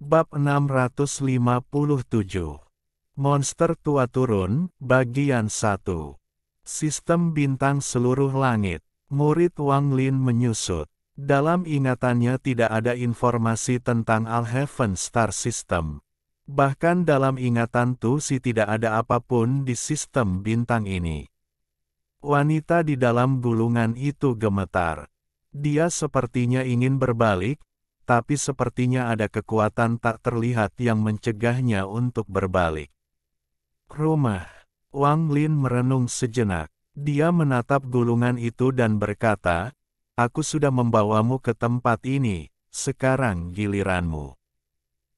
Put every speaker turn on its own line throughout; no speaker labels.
Bab 657. Monster Tua Turun, Bagian 1. Sistem Bintang Seluruh Langit. Murid Wang Lin menyusut. Dalam ingatannya tidak ada informasi tentang Alhaven Star System. Bahkan dalam ingatan Tu Si tidak ada apapun di sistem bintang ini. Wanita di dalam gulungan itu gemetar. Dia sepertinya ingin berbalik, tapi sepertinya ada kekuatan tak terlihat yang mencegahnya untuk berbalik. Rumah. Wang Lin merenung sejenak. Dia menatap gulungan itu dan berkata, "Aku sudah membawamu ke tempat ini, sekarang giliranmu."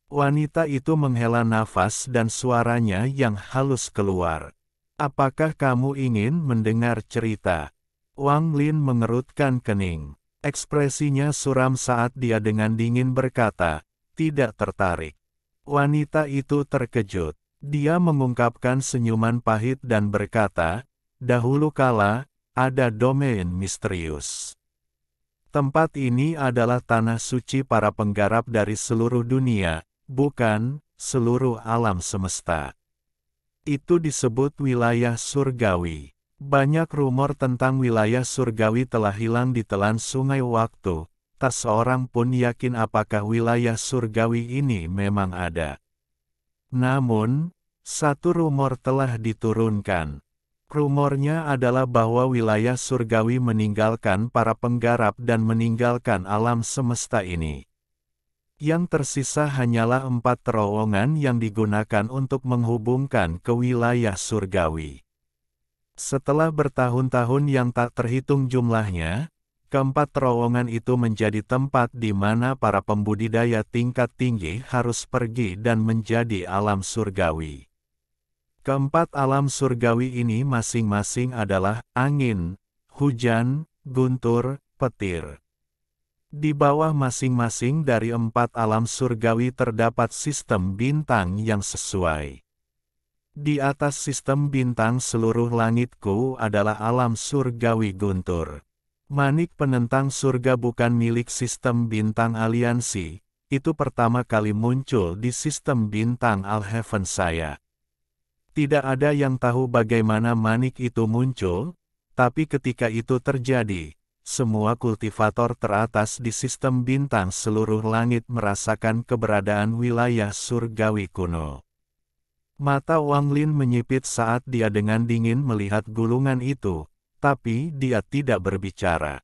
Wanita itu menghela nafas dan suaranya yang halus keluar. "Apakah kamu ingin mendengar cerita?" Wang Lin mengerutkan kening. Ekspresinya suram saat dia dengan dingin berkata, "Tidak tertarik." Wanita itu terkejut. Dia mengungkapkan senyuman pahit dan berkata, "Dahulu kala, ada domain misterius. Tempat ini adalah tanah suci para penggarap dari seluruh dunia, bukan seluruh alam semesta. Itu disebut wilayah surgawi. Banyak rumor tentang wilayah surgawi telah hilang di telan sungai waktu, tak seorang pun yakin apakah wilayah surgawi ini memang ada. Namun, satu rumor telah diturunkan. Rumornya adalah bahwa wilayah surgawi meninggalkan para penggarap dan meninggalkan alam semesta ini. Yang tersisa hanyalah 4 terowongan yang digunakan untuk menghubungkan ke wilayah surgawi. Setelah bertahun-tahun yang tak terhitung jumlahnya, keempat terowongan itu menjadi tempat di mana para pembudidaya tingkat tinggi harus pergi dan menjadi alam surgawi. Keempat alam surgawi ini masing-masing adalah angin, hujan, guntur, petir. Di bawah masing-masing dari 4 alam surgawi terdapat sistem bintang yang sesuai. Di atas sistem bintang seluruh langitku adalah alam surgawi guntur. Manik penentang surga bukan milik sistem bintang aliansi, itu pertama kali muncul di sistem bintang Alhaven saya. Tidak ada yang tahu bagaimana manik itu muncul, tapi ketika itu terjadi, semua kultivator teratas di sistem bintang seluruh langit merasakan keberadaan wilayah surgawi kuno. Mata Wang Lin menyipit saat dia dengan dingin melihat gulungan itu, tapi dia tidak berbicara.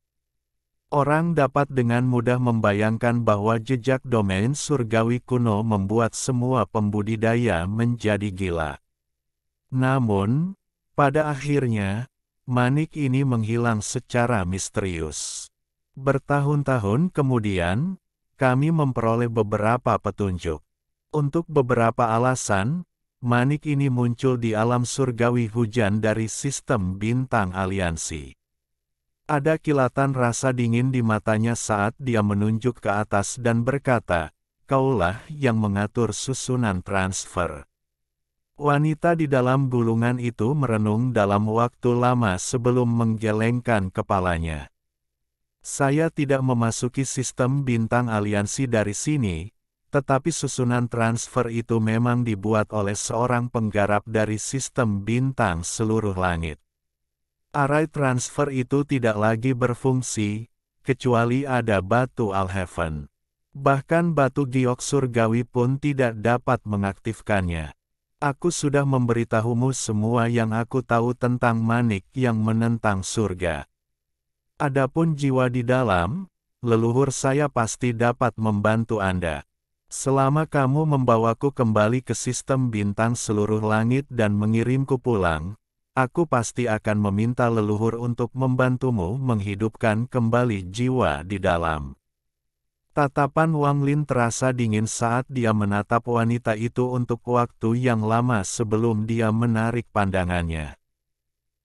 Orang dapat dengan mudah membayangkan bahwa jejak domain surgawi kuno membuat semua pembudidaya menjadi gila. Namun, pada akhirnya, manik ini menghilang secara misterius. Bertahun-tahun kemudian, kami memperoleh beberapa petunjuk. Untuk beberapa alasan, manik ini muncul di alam surgawi hujan dari sistem bintang aliansi. Ada kilatan rasa dingin di matanya saat dia menunjuk ke atas dan berkata, "Kaulah yang mengatur susunan transfer." Wanita di dalam gulungan itu merenung dalam waktu lama sebelum menggelengkan kepalanya. "Saya tidak memasuki sistem bintang aliansi dari sini, tetapi susunan transfer itu memang dibuat oleh seorang penggarap dari sistem bintang seluruh langit. Arai transfer itu tidak lagi berfungsi, kecuali ada batu Alhaven. Bahkan batu giok surgawi pun tidak dapat mengaktifkannya. Aku sudah memberitahumu semua yang aku tahu tentang manik yang menentang surga. Adapun jiwa di dalam, leluhur saya pasti dapat membantu Anda. Selama kamu membawaku kembali ke sistem bintang seluruh langit dan mengirimku pulang, aku pasti akan meminta leluhur untuk membantumu menghidupkan kembali jiwa di dalam." Tatapan Wang Lin terasa dingin saat dia menatap wanita itu untuk waktu yang lama sebelum dia menarik pandangannya.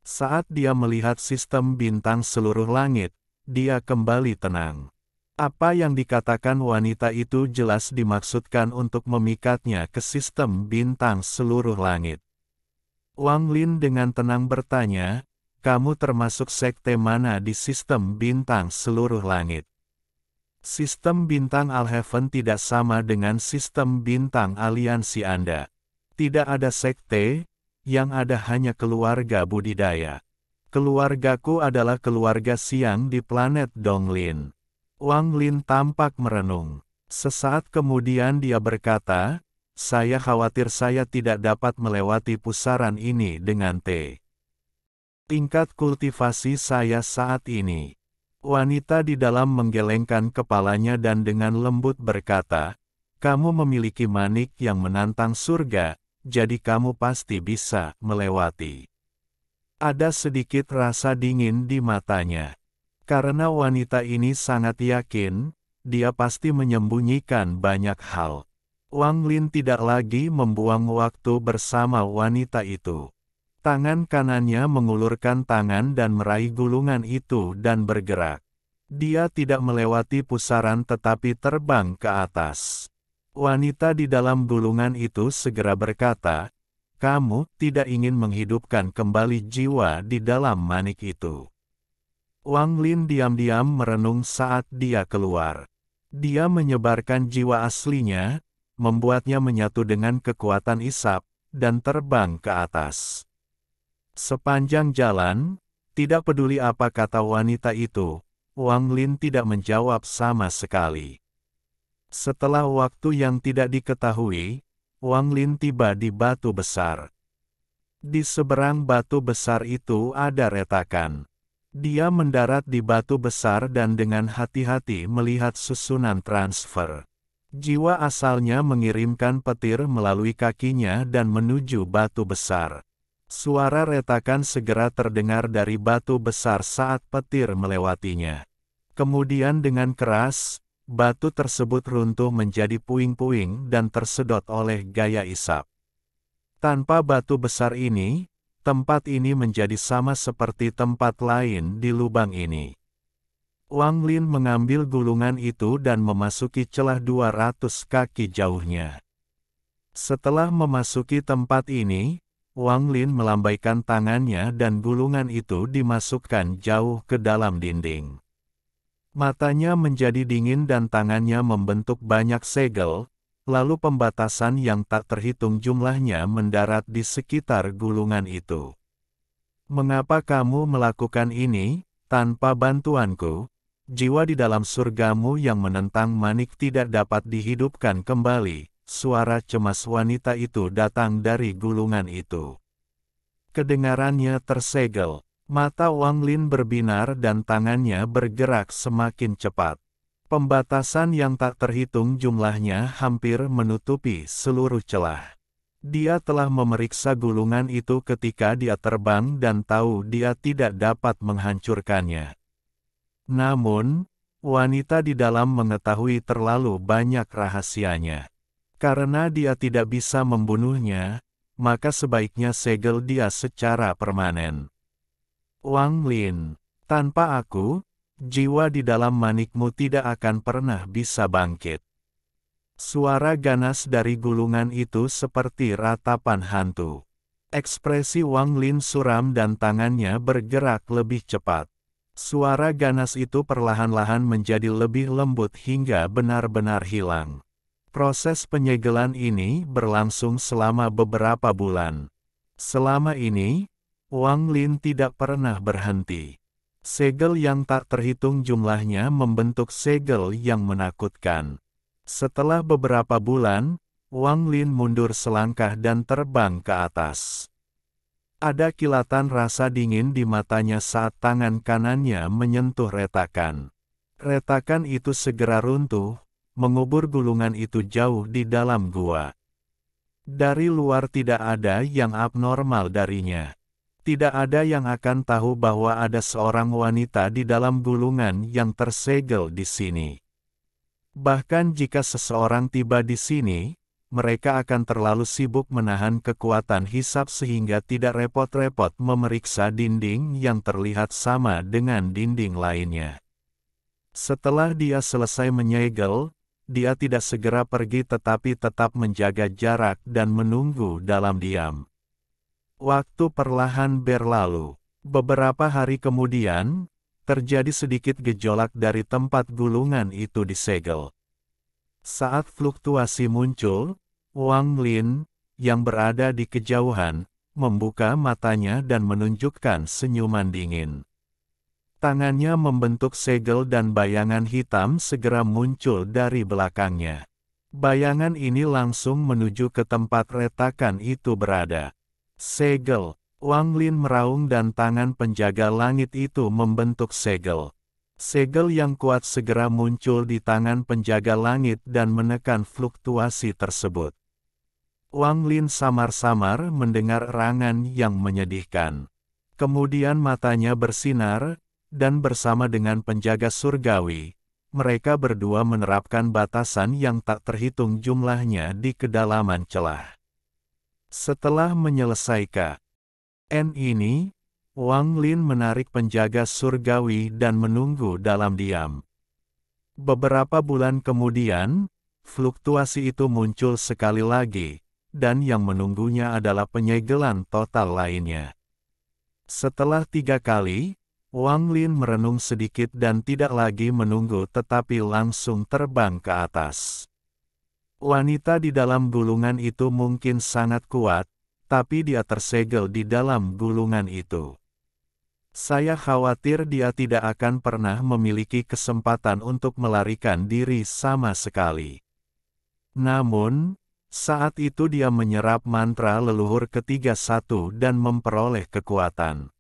Saat dia melihat sistem bintang seluruh langit, dia kembali tenang. Apa yang dikatakan wanita itu jelas dimaksudkan untuk memikatnya ke sistem bintang seluruh langit. Wang Lin dengan tenang bertanya, "Kamu termasuk sekte mana di sistem bintang seluruh langit?" Sistem bintang Alheaven tidak sama dengan sistem bintang aliansi Anda. Tidak ada sekte, yang ada hanya keluarga budidaya. Keluargaku adalah keluarga siang di planet Donglin. Wang Lin tampak merenung. Sesaat kemudian dia berkata, saya khawatir saya tidak dapat melewati pusaran ini dengan tingkat kultivasi saya saat ini. Wanita di dalam menggelengkan kepalanya dan dengan lembut berkata, kamu memiliki manik yang menantang surga, jadi kamu pasti bisa melewati. Ada sedikit rasa dingin di matanya. Karena wanita ini sangat yakin, dia pasti menyembunyikan banyak hal. Wang Lin tidak lagi membuang waktu bersama wanita itu. Tangan kanannya mengulurkan tangan dan meraih gulungan itu dan bergerak. Dia tidak melewati pusaran tetapi terbang ke atas. Wanita di dalam gulungan itu segera berkata, kamu tidak ingin menghidupkan kembali jiwa di dalam manik itu. Wang Lin diam-diam merenung saat dia keluar. Dia menyebarkan jiwa aslinya, membuatnya menyatu dengan kekuatan isap, dan terbang ke atas. Sepanjang jalan, tidak peduli apa kata wanita itu, Wang Lin tidak menjawab sama sekali. Setelah waktu yang tidak diketahui, Wang Lin tiba di batu besar. Di seberang batu besar itu ada retakan. Dia mendarat di batu besar dan dengan hati-hati melihat susunan transfer. Jiwa asalnya mengirimkan petir melalui kakinya dan menuju batu besar. Suara retakan segera terdengar dari batu besar saat petir melewatinya. Kemudian dengan keras, batu tersebut runtuh menjadi puing-puing dan tersedot oleh gaya isap. Tanpa batu besar ini, tempat ini menjadi sama seperti tempat lain di lubang ini. Wang Lin mengambil gulungan itu dan memasuki celah 200 kaki jauhnya. Setelah memasuki tempat ini, Wang Lin melambaikan tangannya dan gulungan itu dimasukkan jauh ke dalam dinding. Matanya menjadi dingin dan tangannya membentuk banyak segel, lalu pembatasan yang tak terhitung jumlahnya mendarat di sekitar gulungan itu. Mengapa kamu melakukan ini, tanpa bantuanku? Jiwa di dalam surgamu yang menentang manik tidak dapat dihidupkan kembali. Suara cemas wanita itu datang dari gulungan itu. Kedengarannya tersegel. Mata Wang Lin berbinar dan tangannya bergerak semakin cepat. Pembatasan yang tak terhitung jumlahnya hampir menutupi seluruh celah. Dia telah memeriksa gulungan itu ketika dia terbang dan tahu dia tidak dapat menghancurkannya. Namun, wanita di dalam mengetahui terlalu banyak rahasianya. Karena dia tidak bisa membunuhnya, maka sebaiknya segel dia secara permanen. Wang Lin, tanpa aku, jiwa di dalam manikmu tidak akan pernah bisa bangkit. Suara ganas dari gulungan itu seperti ratapan hantu. Ekspresi Wang Lin suram dan tangannya bergerak lebih cepat. Suara ganas itu perlahan-lahan menjadi lebih lembut hingga benar-benar hilang. Proses penyegelan ini berlangsung selama beberapa bulan. Selama ini, Wang Lin tidak pernah berhenti. Segel yang tak terhitung jumlahnya membentuk segel yang menakutkan. Setelah beberapa bulan, Wang Lin mundur selangkah dan terbang ke atas. Ada kilatan rasa dingin di matanya saat tangan kanannya menyentuh retakan. Retakan itu segera runtuh, mengubur gulungan itu jauh di dalam gua. Dari luar tidak ada yang abnormal darinya. Tidak ada yang akan tahu bahwa ada seorang wanita di dalam gulungan yang tersegel di sini. Bahkan jika seseorang tiba di sini, mereka akan terlalu sibuk menahan kekuatan hisap sehingga tidak repot-repot memeriksa dinding yang terlihat sama dengan dinding lainnya. Setelah dia selesai menyegel, dia tidak segera pergi tetapi tetap menjaga jarak dan menunggu dalam diam. Waktu perlahan berlalu. Beberapa hari kemudian, Terjadi sedikit gejolak dari tempat gulungan itu disegel. Saat fluktuasi muncul, Wang Lin, yang berada di kejauhan, membuka matanya dan menunjukkan senyuman dingin. Tangannya membentuk segel dan bayangan hitam segera muncul dari belakangnya. Bayangan ini langsung menuju ke tempat retakan itu berada. Segel. Wang Lin meraung dan tangan penjaga langit itu membentuk segel. Segel yang kuat segera muncul di tangan penjaga langit dan menekan fluktuasi tersebut. Wang Lin samar-samar mendengar erangan yang menyedihkan. Kemudian matanya bersinar, dan bersama dengan penjaga surgawi, mereka berdua menerapkan batasan yang tak terhitung jumlahnya di kedalaman celah. Setelah menyelesaikan ini, Wang Lin menarik penjaga surgawi dan menunggu dalam diam. Beberapa bulan kemudian, fluktuasi itu muncul sekali lagi, dan yang menunggunya adalah penyegelan total lainnya. Setelah 3 kali, Wang Lin merenung sedikit dan tidak lagi menunggu tetapi langsung terbang ke atas. Wanita di dalam gulungan itu mungkin sangat kuat, tapi dia tersegel di dalam gulungan itu. Saya khawatir dia tidak akan pernah memiliki kesempatan untuk melarikan diri sama sekali. Namun, saat itu dia menyerap mantra leluhur ketiga satu dan memperoleh kekuatan.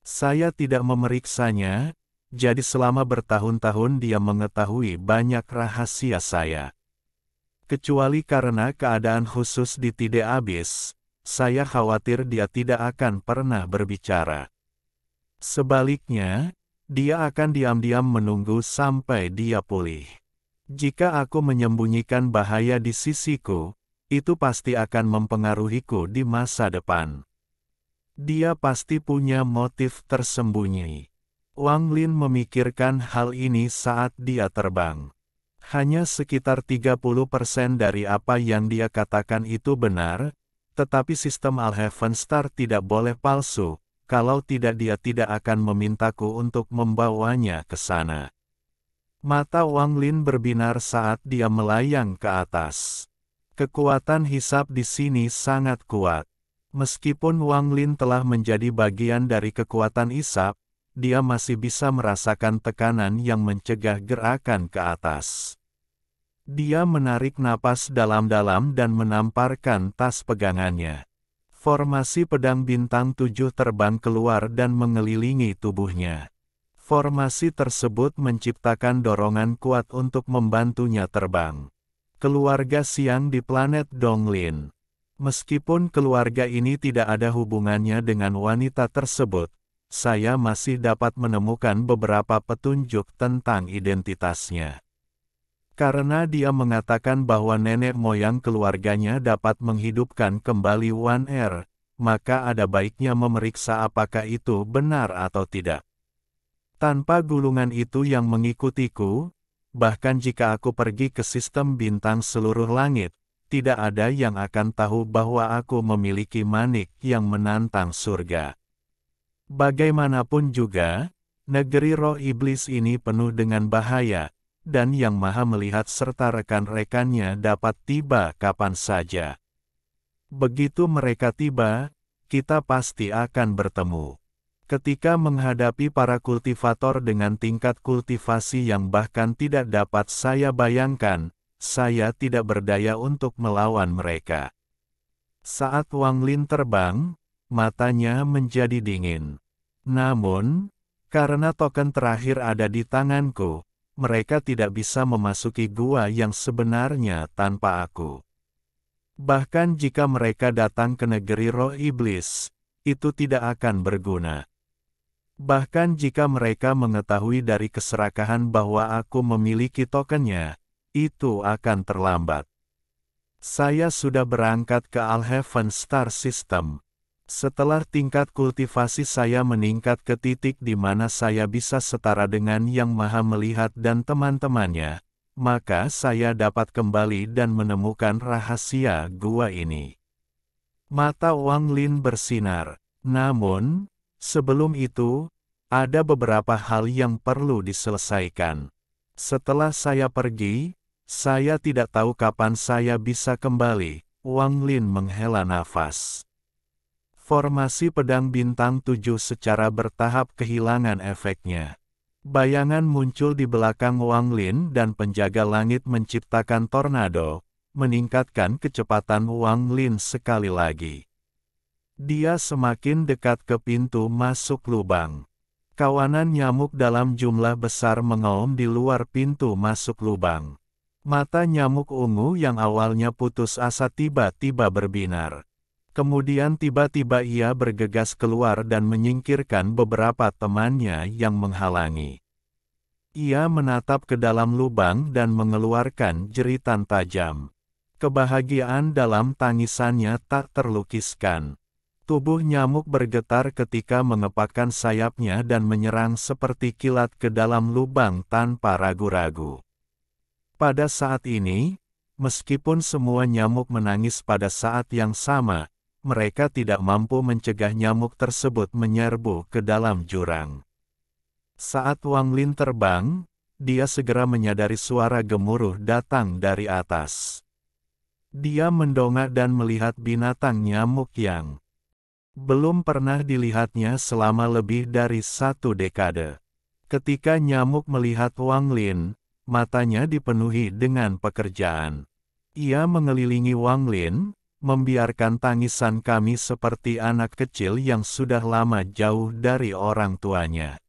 Saya tidak memeriksanya, jadi selama bertahun-tahun dia mengetahui banyak rahasia saya. Kecuali karena keadaan khusus di Tide Abyss, saya khawatir dia tidak akan pernah berbicara. Sebaliknya, dia akan diam-diam menunggu sampai dia pulih. Jika aku menyembunyikan bahaya di sisiku, itu pasti akan mempengaruhiku di masa depan. Dia pasti punya motif tersembunyi. Wang Lin memikirkan hal ini saat dia terbang. Hanya sekitar 30% dari apa yang dia katakan itu benar, tetapi sistem Alheaven Star tidak boleh palsu, kalau tidak dia tidak akan memintaku untuk membawanya ke sana. Mata Wang Lin berbinar saat dia melayang ke atas. Kekuatan hisab di sini sangat kuat. Meskipun Wang Lin telah menjadi bagian dari kekuatan hisab, dia masih bisa merasakan tekanan yang mencegah gerakan ke atas. Dia menarik napas dalam-dalam dan menamparkan tas pegangannya. Formasi pedang bintang 7 terbang keluar dan mengelilingi tubuhnya. Formasi tersebut menciptakan dorongan kuat untuk membantunya terbang. Keluarga Siang di planet Donglin. Meskipun keluarga ini tidak ada hubungannya dengan wanita tersebut, saya masih dapat menemukan beberapa petunjuk tentang identitasnya. Karena dia mengatakan bahwa nenek moyang keluarganya dapat menghidupkan kembali One Air, maka ada baiknya memeriksa apakah itu benar atau tidak. Tanpa gulungan itu yang mengikutiku, bahkan jika aku pergi ke sistem bintang seluruh langit, tidak ada yang akan tahu bahwa aku memiliki manik yang menantang surga. Bagaimanapun juga, negeri roh iblis ini penuh dengan bahaya, dan Yang Maha Melihat serta rekan-rekannya dapat tiba kapan saja. Begitu mereka tiba, kita pasti akan bertemu. Ketika menghadapi para kultivator dengan tingkat kultivasi yang bahkan tidak dapat saya bayangkan, saya tidak berdaya untuk melawan mereka. Saat Wang Lin terbang, matanya menjadi dingin. Namun, karena token terakhir ada di tanganku, mereka tidak bisa memasuki gua yang sebenarnya tanpa aku. Bahkan jika mereka datang ke negeri roh iblis, itu tidak akan berguna. Bahkan jika mereka mengetahui dari keserakahan bahwa aku memiliki tokennya, itu akan terlambat. Saya sudah berangkat ke Alheaven Star System. Setelah tingkat kultivasi saya meningkat ke titik di mana saya bisa setara dengan Yang Maha Melihat dan teman-temannya, maka saya dapat kembali dan menemukan rahasia gua ini. Mata Wang Lin bersinar. Namun, sebelum itu, Ada beberapa hal yang perlu diselesaikan. Setelah saya pergi, saya tidak tahu kapan saya bisa kembali. Wang Lin menghela nafas. Formasi pedang bintang 7 secara bertahap kehilangan efeknya. Bayangan muncul di belakang Wang Lin dan penjaga langit menciptakan tornado, meningkatkan kecepatan Wang Lin sekali lagi. Dia semakin dekat ke pintu masuk lubang. Kawanan nyamuk dalam jumlah besar mengaum di luar pintu masuk lubang. Mata nyamuk ungu yang awalnya putus asa tiba-tiba berbinar. Kemudian tiba-tiba ia bergegas keluar dan menyingkirkan beberapa temannya yang menghalangi. Ia menatap ke dalam lubang dan mengeluarkan jeritan tajam. Kebahagiaan dalam tangisannya tak terlukiskan. Tubuh nyamuk bergetar ketika mengepakkan sayapnya dan menyerang seperti kilat ke dalam lubang tanpa ragu-ragu. Pada saat ini, meskipun semua nyamuk menangis pada saat yang sama, mereka tidak mampu mencegah nyamuk tersebut menyerbu ke dalam jurang. Saat Wang Lin terbang, dia segera menyadari suara gemuruh datang dari atas. Dia mendongak dan melihat binatang nyamuk yang belum pernah dilihatnya selama lebih dari 1 dekade. Ketika nyamuk melihat Wang Lin, matanya dipenuhi dengan pekerjaan. Ia mengelilingi Wang Lin, membiarkan tangisan kami seperti anak kecil yang sudah lama jauh dari orang tuanya.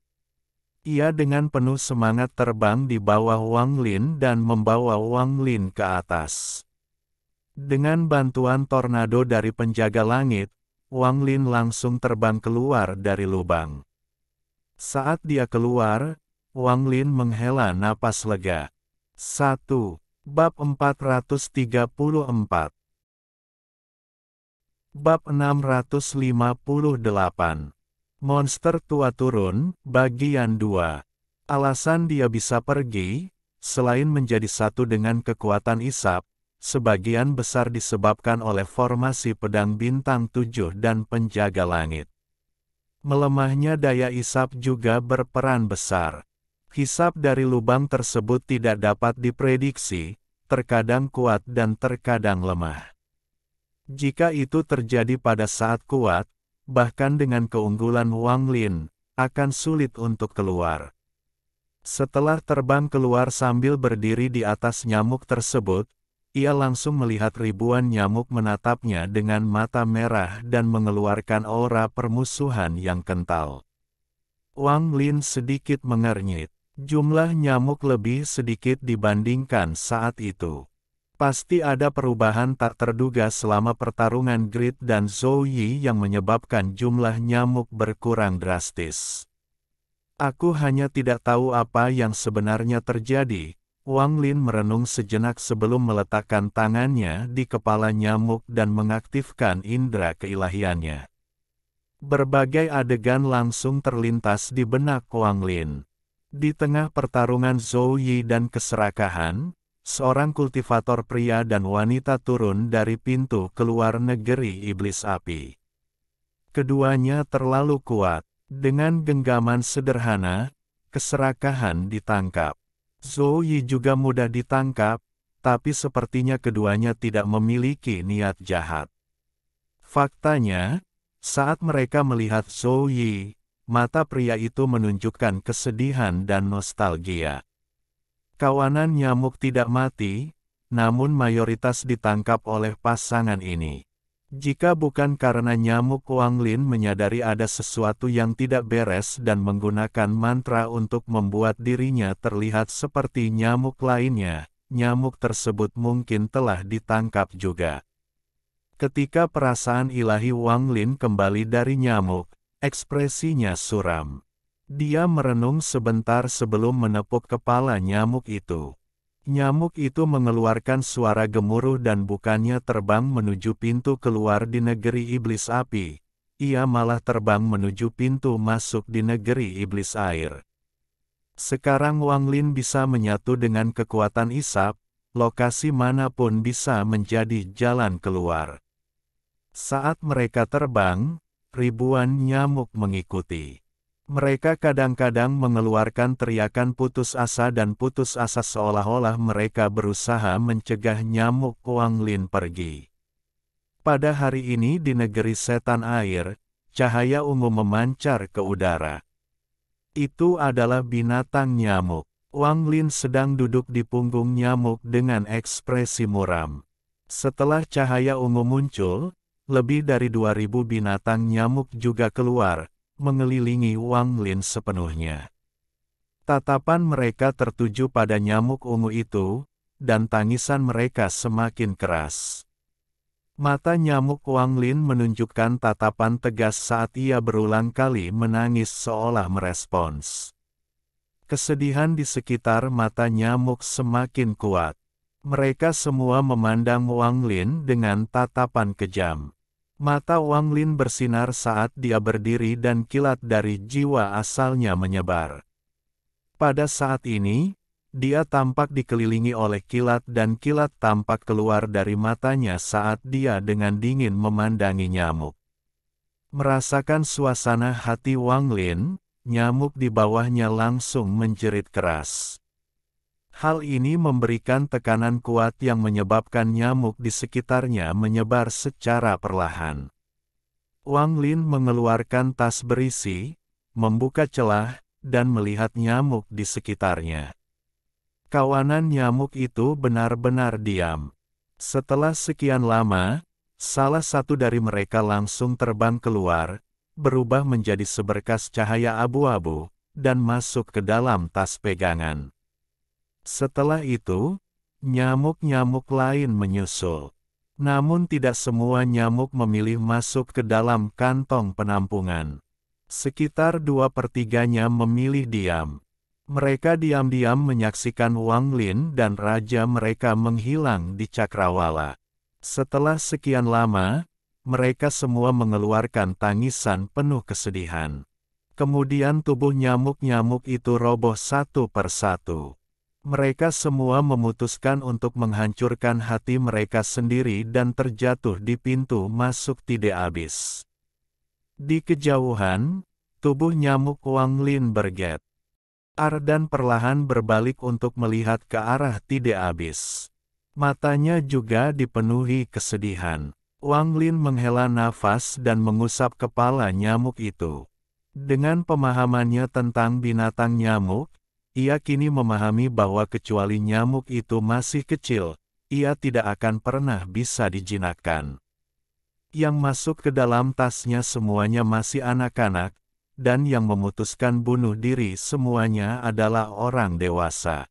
Ia dengan penuh semangat terbang di bawah Wang Lin dan membawa Wang Lin ke atas. Dengan bantuan tornado dari penjaga langit, Wang Lin langsung terbang keluar dari lubang. Saat dia keluar, Wang Lin menghela napas lega. 1. Bab 434. Bab 658. Monster tua turun, bagian 2. Alasan dia bisa pergi, selain menjadi satu dengan kekuatan isap, sebagian besar disebabkan oleh formasi pedang bintang 7 dan penjaga langit. Melemahnya daya isap juga berperan besar. Hisap dari lubang tersebut tidak dapat diprediksi, terkadang kuat dan terkadang lemah. Jika itu terjadi pada saat kuat, bahkan dengan keunggulan Wang Lin, akan sulit untuk keluar. Setelah terbang keluar sambil berdiri di atas nyamuk tersebut, ia langsung melihat ribuan nyamuk menatapnya dengan mata merah dan mengeluarkan aura permusuhan yang kental. Wang Lin sedikit mengernyit. Jumlah nyamuk lebih sedikit dibandingkan saat itu. Pasti ada perubahan tak terduga selama pertarungan Grid dan Zhou Yi yang menyebabkan jumlah nyamuk berkurang drastis. Aku hanya tidak tahu apa yang sebenarnya terjadi. Wang Lin merenung sejenak sebelum meletakkan tangannya di kepala nyamuk dan mengaktifkan indera keilahiannya. Berbagai adegan langsung terlintas di benak Wang Lin. Di tengah pertarungan Zhou Yi dan keserakahan, seorang kultivator pria dan wanita turun dari pintu keluar negeri iblis api. Keduanya terlalu kuat. Dengan genggaman sederhana, keserakahan ditangkap. Zhou Yi juga mudah ditangkap, tapi sepertinya keduanya tidak memiliki niat jahat. Faktanya, saat mereka melihat Zhou Yi, mata pria itu menunjukkan kesedihan dan nostalgia. Kawanan nyamuk tidak mati, namun mayoritas ditangkap oleh pasangan ini. Jika bukan karena nyamuk, Wang Lin menyadari ada sesuatu yang tidak beres dan menggunakan mantra untuk membuat dirinya terlihat seperti nyamuk lainnya, nyamuk tersebut mungkin telah ditangkap juga. Ketika perasaan ilahi Wang Lin kembali dari nyamuk, ekspresinya suram. Dia merenung sebentar sebelum menepuk kepala nyamuk itu. Nyamuk itu mengeluarkan suara gemuruh dan bukannya terbang menuju pintu keluar di negeri iblis api. Ia malah terbang menuju pintu masuk di negeri iblis air. Sekarang Wang Lin bisa menyatu dengan kekuatan isap, lokasi manapun bisa menjadi jalan keluar. Saat mereka terbang, ribuan nyamuk mengikuti. Mereka kadang-kadang mengeluarkan teriakan putus asa dan putus asa seolah-olah mereka berusaha mencegah nyamuk Wang Lin pergi. Pada hari ini di negeri setan air, cahaya ungu memancar ke udara. Itu adalah binatang nyamuk. Wang Lin sedang duduk di punggung nyamuk dengan ekspresi muram. Setelah cahaya ungu muncul, lebih dari 2000 binatang nyamuk juga keluar, mengelilingi Wang Lin sepenuhnya. Tatapan mereka tertuju pada nyamuk ungu itu, dan tangisan mereka semakin keras. Mata nyamuk Wang Lin menunjukkan tatapan tegas saat ia berulang kali menangis seolah merespons. Kesedihan di sekitar mata nyamuk semakin kuat. Mereka semua memandang Wang Lin dengan tatapan kejam. Mata Wang Lin bersinar saat dia berdiri dan kilat dari jiwa asalnya menyebar. Pada saat ini, dia tampak dikelilingi oleh kilat dan kilat tampak keluar dari matanya saat dia dengan dingin memandangi nyamuk. Merasakan suasana hati Wang Lin, nyamuk di bawahnya langsung menjerit keras. Hal ini memberikan tekanan kuat yang menyebabkan nyamuk di sekitarnya menyebar secara perlahan. Wang Lin mengeluarkan tas berisi, membuka celah, dan melihat nyamuk di sekitarnya. Kawanan nyamuk itu benar-benar diam. Setelah sekian lama, salah satu dari mereka langsung terbang keluar, berubah menjadi seberkas cahaya abu-abu, dan masuk ke dalam tas pegangan. Setelah itu, nyamuk-nyamuk lain menyusul. Namun tidak semua nyamuk memilih masuk ke dalam kantong penampungan. Sekitar 2/3-nya memilih diam. Mereka diam-diam menyaksikan Wang Lin dan raja mereka menghilang di cakrawala. Setelah sekian lama, mereka semua mengeluarkan tangisan penuh kesedihan. Kemudian tubuh nyamuk-nyamuk itu roboh satu persatu. Mereka semua memutuskan untuk menghancurkan hati mereka sendiri dan terjatuh di pintu masuk Tide Abyss. Di kejauhan, tubuh nyamuk Wang Lin bergetar dan perlahan berbalik untuk melihat ke arah Tide Abyss. Matanya juga dipenuhi kesedihan. Wang Lin menghela nafas dan mengusap kepala nyamuk itu. Dengan pemahamannya tentang binatang nyamuk, ia kini memahami bahwa kecuali nyamuk itu masih kecil, ia tidak akan pernah bisa dijinakkan. Yang masuk ke dalam tasnya semuanya masih anak-anak, dan yang memutuskan bunuh diri semuanya adalah orang dewasa.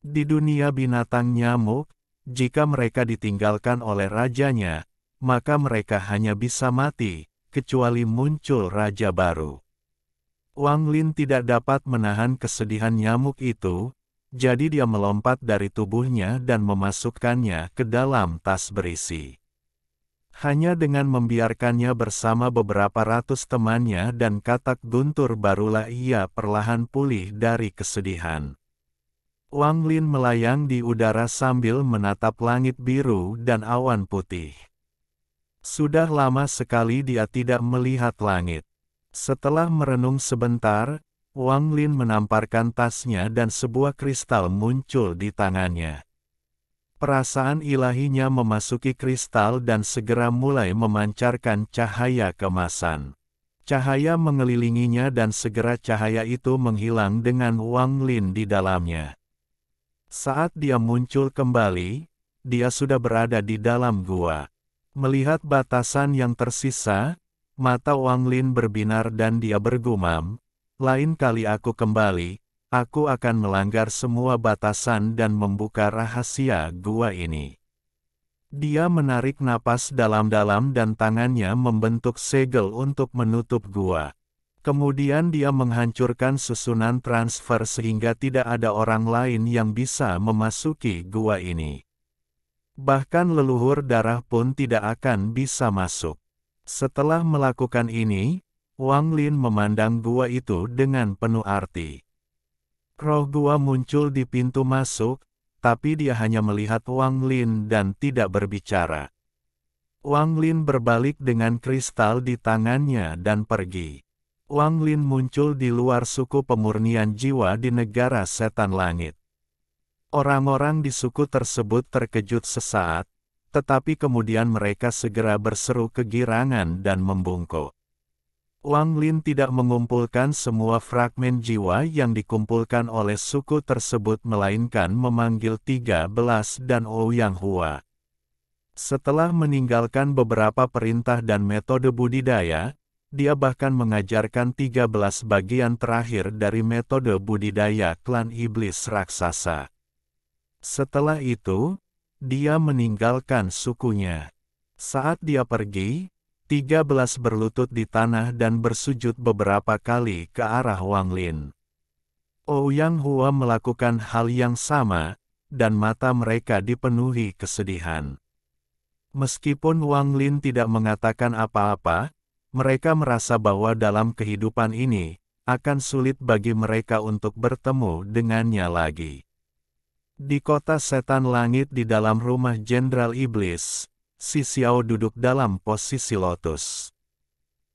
Di dunia binatang nyamuk, jika mereka ditinggalkan oleh rajanya, maka mereka hanya bisa mati, kecuali muncul raja baru. Wang Lin tidak dapat menahan kesedihan nyamuk itu, jadi dia melompat dari tubuhnya dan memasukkannya ke dalam tas berisi. Hanya dengan membiarkannya bersama beberapa ratus temannya dan katak guntur barulah ia perlahan pulih dari kesedihan. Wang Lin melayang di udara sambil menatap langit biru dan awan putih. Sudah lama sekali dia tidak melihat langit. Setelah merenung sebentar, Wang Lin menamparkan tasnya dan sebuah kristal muncul di tangannya. Perasaan ilahinya memasuki kristal dan segera mulai memancarkan cahaya kemasan. Cahaya mengelilinginya dan segera cahaya itu menghilang dengan Wang Lin di dalamnya. Saat dia muncul kembali, dia sudah berada di dalam gua. Melihat batasan yang tersisa, mata Wang Lin berbinar dan dia bergumam, "Lain kali aku kembali, aku akan melanggar semua batasan dan membuka rahasia gua ini." Dia menarik napas dalam-dalam dan tangannya membentuk segel untuk menutup gua. Kemudian dia menghancurkan susunan transfer sehingga tidak ada orang lain yang bisa memasuki gua ini. Bahkan leluhur darah pun tidak akan bisa masuk. Setelah melakukan ini, Wang Lin memandang gua itu dengan penuh arti. Roh gua muncul di pintu masuk, tapi dia hanya melihat Wang Lin dan tidak berbicara. Wang Lin berbalik dengan kristal di tangannya dan pergi. Wang Lin muncul di luar suku pemurnian jiwa di negara setan langit. Orang-orang di suku tersebut terkejut sesaat, tetapi kemudian mereka segera berseru kegirangan dan membungkuk. Wang Lin tidak mengumpulkan semua fragmen jiwa yang dikumpulkan oleh suku tersebut melainkan memanggil 13 dan Ouyang Hua. Setelah meninggalkan beberapa perintah dan metode budidaya, dia bahkan mengajarkan 13 bagian terakhir dari metode budidaya klan iblis raksasa. Setelah itu, dia meninggalkan sukunya. Saat dia pergi, 13 berlutut di tanah dan bersujud beberapa kali ke arah Wang Lin. Ouyang Hua melakukan hal yang sama, dan mata mereka dipenuhi kesedihan. Meskipun Wang Lin tidak mengatakan apa-apa, mereka merasa bahwa dalam kehidupan ini, akan sulit bagi mereka untuk bertemu dengannya lagi. Di kota setan langit di dalam rumah Jenderal Iblis, Si Xiao duduk dalam posisi lotus.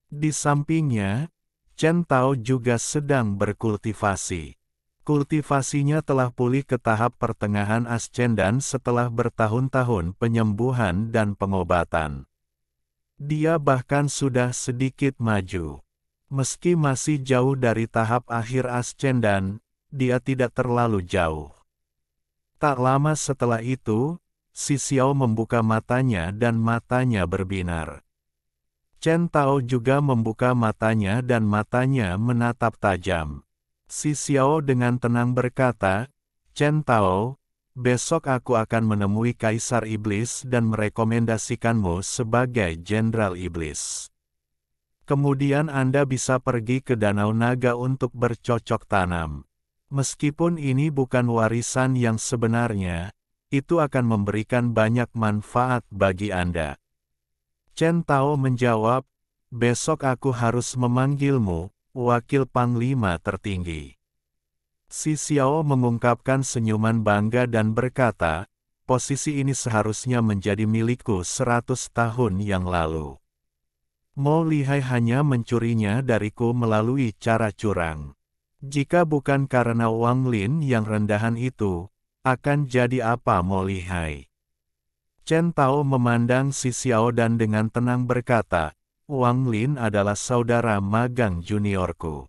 Di sampingnya, Chen Tao juga sedang berkultivasi. Kultivasinya telah pulih ke tahap pertengahan ascendan setelah bertahun-tahun penyembuhan dan pengobatan. Dia bahkan sudah sedikit maju. Meski masih jauh dari tahap akhir ascendan, dia tidak terlalu jauh. Tak lama setelah itu, Si Xiao membuka matanya dan matanya berbinar. Chen Tao juga membuka matanya dan matanya menatap tajam. Si Xiao dengan tenang berkata, "Chen Tao, besok aku akan menemui Kaisar Iblis dan merekomendasikanmu sebagai Jenderal Iblis. Kemudian Anda bisa pergi ke Danau Naga untuk bercocok tanam. Meskipun ini bukan warisan yang sebenarnya, itu akan memberikan banyak manfaat bagi Anda." Chen Tao menjawab, "Besok aku harus memanggilmu, Wakil Panglima Tertinggi." Si Xiao mengungkapkan senyuman bangga dan berkata, "Posisi ini seharusnya menjadi milikku 100 tahun yang lalu. Mo Lihai hanya mencurinya dariku melalui cara curang. Jika bukan karena Wang Lin yang rendahan itu, akan jadi apa Mo Lihai?" Chen Tao memandang Si Xiao dan dengan tenang berkata, "Wang Lin adalah saudara magang juniorku."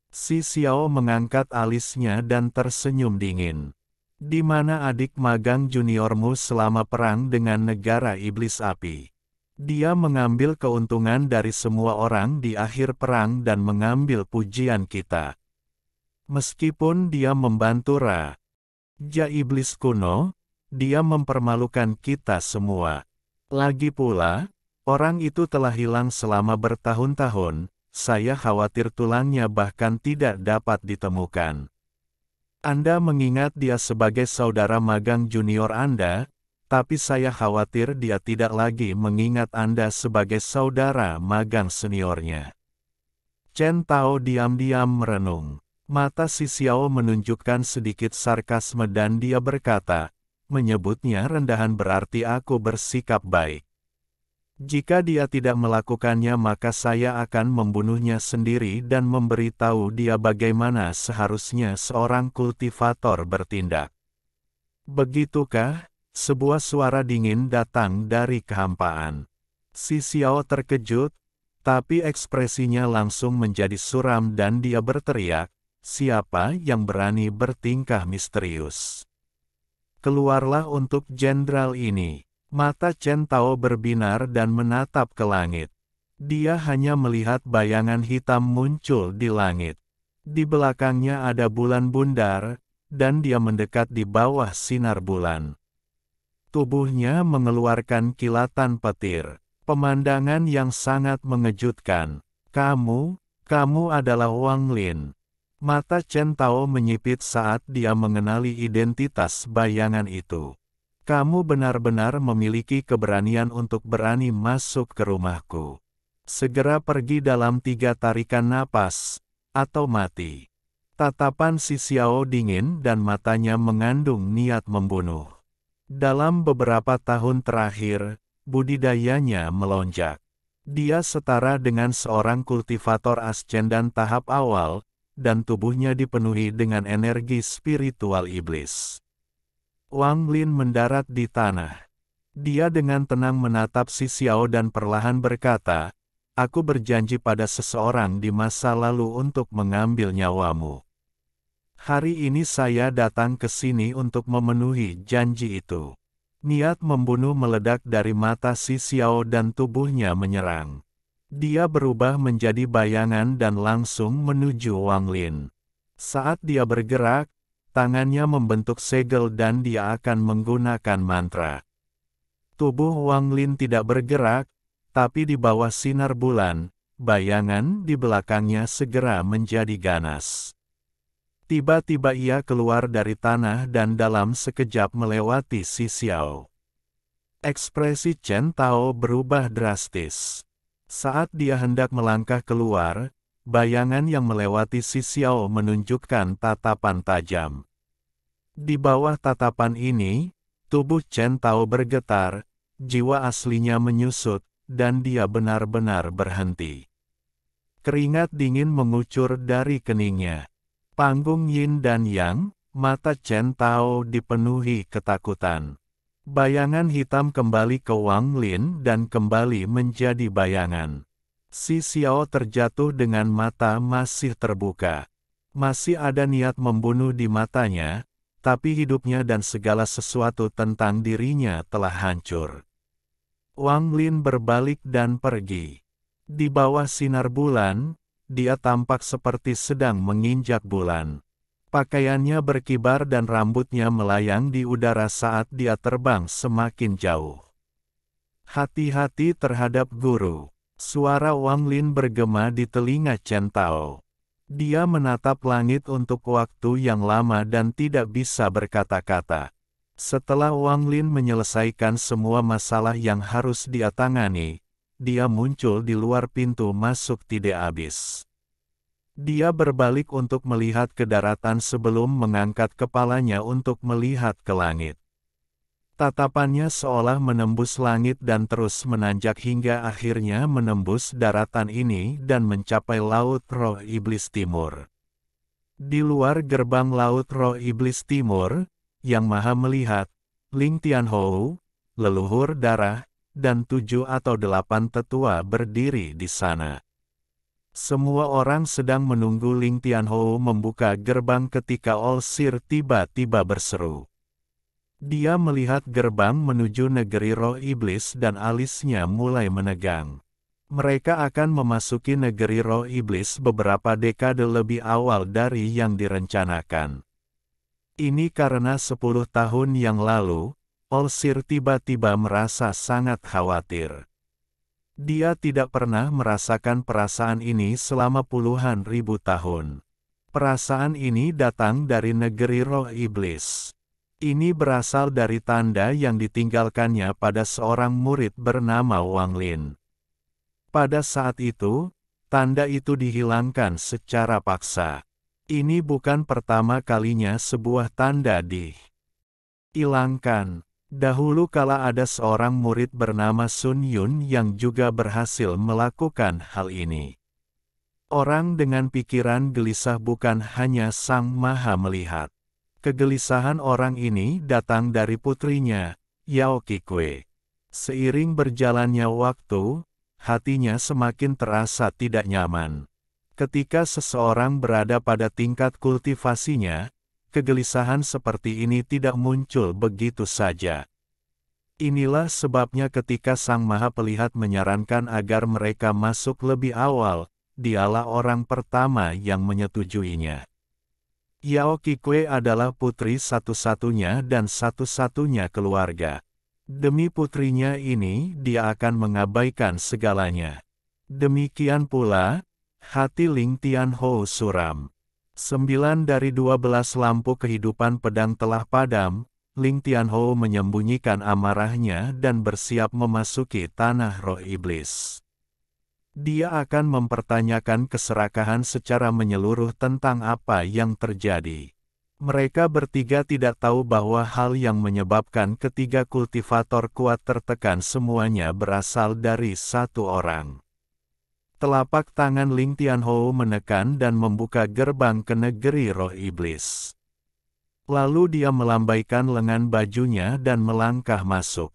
Si Xiao mengangkat alisnya dan tersenyum dingin. "Di mana adik magang juniormu selama perang dengan negara iblis api? Dia mengambil keuntungan dari semua orang di akhir perang dan mengambil pujian kita. Meskipun dia membantu Raja Iblis kuno, dia mempermalukan kita semua. Lagi pula, orang itu telah hilang selama bertahun-tahun, saya khawatir tulangnya bahkan tidak dapat ditemukan. Anda mengingat dia sebagai saudara magang junior Anda, tapi saya khawatir dia tidak lagi mengingat Anda sebagai saudara magang seniornya." Chen Tao diam-diam merenung. Mata Si Xiao menunjukkan sedikit sarkasme dan dia berkata, "Menyebutnya rendahan berarti aku bersikap baik. Jika dia tidak melakukannya maka saya akan membunuhnya sendiri dan memberitahu dia bagaimana seharusnya seorang kultivator bertindak." "Begitukah?" Sebuah suara dingin datang dari kehampaan. Si Xiao terkejut, tapi ekspresinya langsung menjadi suram dan dia berteriak, "Siapa yang berani bertingkah misterius? Keluarlah untuk jenderal ini." Mata Chen Tao berbinar dan menatap ke langit. Dia hanya melihat bayangan hitam muncul di langit. Di belakangnya ada bulan bundar, dan dia mendekat di bawah sinar bulan. Tubuhnya mengeluarkan kilatan petir. Pemandangan yang sangat mengejutkan. Kamu adalah Wang Lin." Mata Chen Tao menyipit saat dia mengenali identitas bayangan itu. "Kamu benar-benar memiliki keberanian untuk berani masuk ke rumahku. Segera pergi dalam 3 tarikan napas, atau mati." Tatapan Si Xiao dingin dan matanya mengandung niat membunuh. Dalam beberapa tahun terakhir, budidayanya melonjak. Dia setara dengan seorang kultivator ascendan tahap awal, dan tubuhnya dipenuhi dengan energi spiritual iblis. Wang Lin mendarat di tanah. Dia dengan tenang menatap si Xiao dan perlahan berkata, "Aku berjanji pada seseorang di masa lalu untuk mengambil nyawamu. Hari ini saya datang ke sini untuk memenuhi janji itu." Niat membunuh meledak dari mata si Xiao dan tubuhnya menyerang. Dia berubah menjadi bayangan dan langsung menuju Wang Lin. Saat dia bergerak, tangannya membentuk segel dan dia akan menggunakan mantra. Tubuh Wang Lin tidak bergerak, tapi di bawah sinar bulan, bayangan di belakangnya segera menjadi ganas. Tiba-tiba ia keluar dari tanah dan dalam sekejap melewati si Xiao. Ekspresi Chen Tao berubah drastis. Saat dia hendak melangkah keluar, bayangan yang melewati si Xiao menunjukkan tatapan tajam. Di bawah tatapan ini, tubuh Chen Tao bergetar, jiwa aslinya menyusut, dan dia benar-benar berhenti. Keringat dingin mengucur dari keningnya. Panggung yin dan yang, mata Chen Tao dipenuhi ketakutan. Bayangan hitam kembali ke Wang Lin dan kembali menjadi bayangan. Si Xiao terjatuh dengan mata masih terbuka. Masih ada niat membunuh di matanya, tapi hidupnya dan segala sesuatu tentang dirinya telah hancur. Wang Lin berbalik dan pergi. Di bawah sinar bulan, dia tampak seperti sedang menginjak bulan. Pakaiannya berkibar dan rambutnya melayang di udara saat dia terbang semakin jauh. "Hati-hati terhadap guru," suara Wang Lin bergema di telinga Chen Tao. Dia menatap langit untuk waktu yang lama dan tidak bisa berkata-kata. Setelah Wang Lin menyelesaikan semua masalah yang harus dia tangani, dia muncul di luar pintu masuk Tide Abyss. Dia berbalik untuk melihat ke daratan sebelum mengangkat kepalanya untuk melihat ke langit. Tatapannya seolah menembus langit dan terus menanjak hingga akhirnya menembus daratan ini dan mencapai Laut Roh Iblis Timur. Di luar gerbang Laut Roh Iblis Timur, Yang Maha Melihat, Ling Tianhou, leluhur darah, dan 7 atau 8 tetua berdiri di sana. Semua orang sedang menunggu Ling Tianhou membuka gerbang ketika Olsir tiba-tiba berseru. Dia melihat gerbang menuju negeri roh iblis dan alisnya mulai menegang. Mereka akan memasuki negeri roh iblis beberapa dekade lebih awal dari yang direncanakan. Ini karena 10 tahun yang lalu, Olsir tiba-tiba merasa sangat khawatir. Dia tidak pernah merasakan perasaan ini selama puluhan ribu tahun. Perasaan ini datang dari negeri roh iblis. Ini berasal dari tanda yang ditinggalkannya pada seorang murid bernama Wang Lin. Pada saat itu, tanda itu dihilangkan secara paksa. Ini bukan pertama kalinya sebuah tanda dihilangkan. Dahulu kala ada seorang murid bernama Sun Yun yang juga berhasil melakukan hal ini. Orang dengan pikiran gelisah bukan hanya Sang Maha Melihat. Kegelisahan orang ini datang dari putrinya, Yao Qikui. Seiring berjalannya waktu, hatinya semakin terasa tidak nyaman. Ketika seseorang berada pada tingkat kultivasinya, kegelisahan seperti ini tidak muncul begitu saja. Inilah sebabnya ketika Sang Maha Pelihat menyarankan agar mereka masuk lebih awal, dialah orang pertama yang menyetujuinya. Yao Qikui adalah putri satu-satunya dan satu-satunya keluarga. Demi putrinya ini, dia akan mengabaikan segalanya. Demikian pula, hati Ling Tianhou suram. 9 dari 12 lampu kehidupan pedang telah padam, Ling Tianhou menyembunyikan amarahnya dan bersiap memasuki tanah roh iblis. Dia akan mempertanyakan keserakahan secara menyeluruh tentang apa yang terjadi. Mereka bertiga tidak tahu bahwa hal yang menyebabkan ketiga kultivator kuat tertekan semuanya berasal dari satu orang. Telapak tangan Ling Tianhou menekan dan membuka gerbang ke negeri roh iblis. Lalu dia melambaikan lengan bajunya dan melangkah masuk.